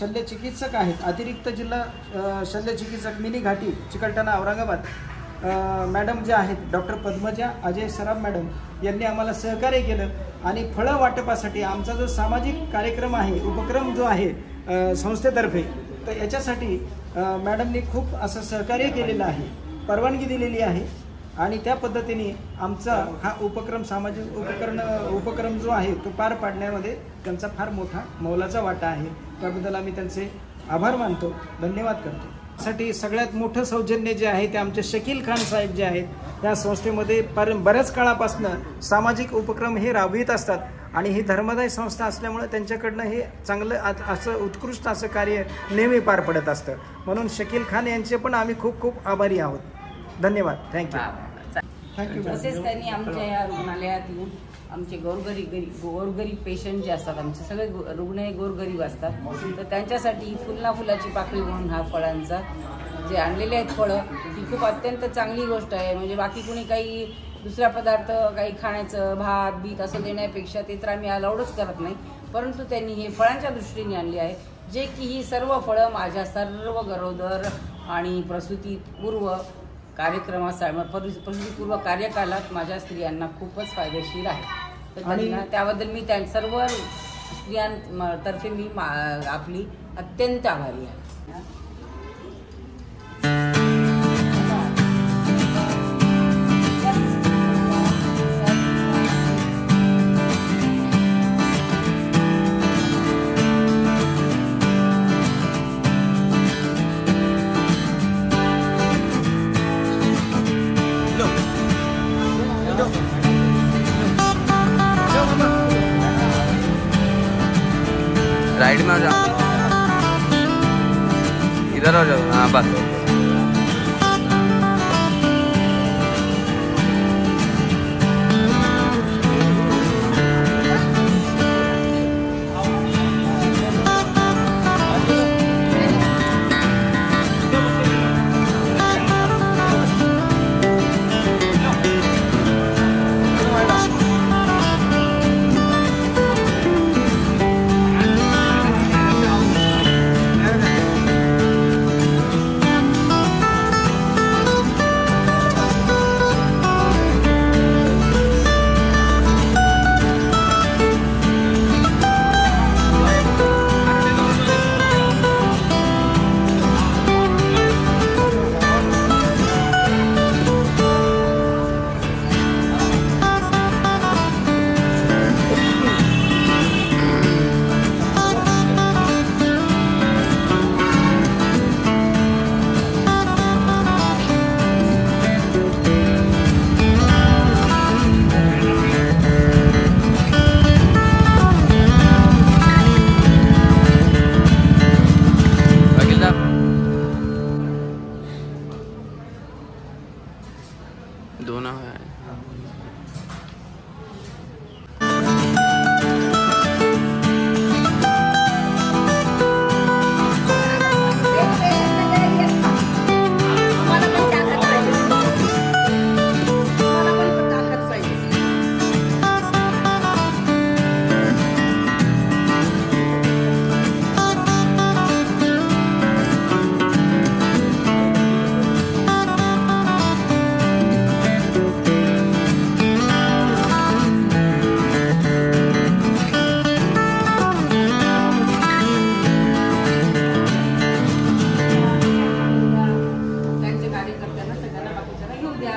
शल्यचिकित्सक आहेत, अतिरिक्त जिल्हा शल्यचिकित्सक मिनी घाटी चिकलठाणा औरंगाबाद मॅडम जे आहेत डॉक्टर पद्मजा अजय सराफ मॅडम यांनी आम्हाला सहकार्य केलं आणि फळं वाटपासाठी आमचा जो सामाजिक कार्यक्रम आहे, उपक्रम जो आहे संस्थेतर्फे, तर याच्यासाठी मॅडमनी खूप असं सहकार्य केलेलं आहे, परवानगी दिलेली आहे आणि त्या पद्धतीने आमचा हा उपक्रम सामाजिक उपक्रम जो आहे तो पार पाडण्यामध्ये त्यांचा फार मोठा मोलाचा वाटा आहे। त्याबद्दल आम्ही त्यांचे आभार मानतो, धन्यवाद करतो। साठी सगळ्यात मोठं सौजन्य जे आहे ते आमचे शकील खान साहेब जे आहेत, त्या संस्थेमध्ये बऱ्याच काळापासून सामाजिक उपक्रम हे राबवित असतात आणि ही धर्मदाय संस्था असल्यामुळे त्यांच्याकडनं हे चांगलं असं उत्कृष्ट असं कार्य नेहमी पार पडत असतं। म्हणून शकील खान यांचे पण आम्ही खूप खूप आभारी आहोत। धन्यवाद, थँक्यू। तसेच त्यांनी आमच्या या रुग्णालयात येऊन आमचे गोरगरीब पेशंट जे असतात, आमचे सगळे रुग्ण हे गोरगरीब असतात, तर त्यांच्यासाठी फुलाची पाकळी म्हणून हा फळांचा जे आणलेले आहेत फळं, ही खूप अत्यंत चांगली गोष्ट आहे। म्हणजे बाकी कुणी काही दुसरा पदार्थ काही खाण्याचं भात बीत असं देण्यापेक्षा ते तर आम्ही अलाउडच करत नाही, परंतु त्यांनी हे फळांच्या दृष्टीने आणली आहे, जे की ही सर्व फळं माझ्या सर्व गरोदर आणि प्रसूतीपूर्व प्रसूतीपूर्व कार्यकालात माझ्या स्त्रियांना खूपच फायदेशीर आहे। तर त्याबद्दल मी त्या सर्व स्त्रियांतर्फे मी आपली अत्यंत आभारी आहे। राइट में जाओ, इधर हो जाओ। हाँ बस। दोनों है। कार्यकर्त्यांना सगळ्यांना बाकीच्यांना घेऊ द्या।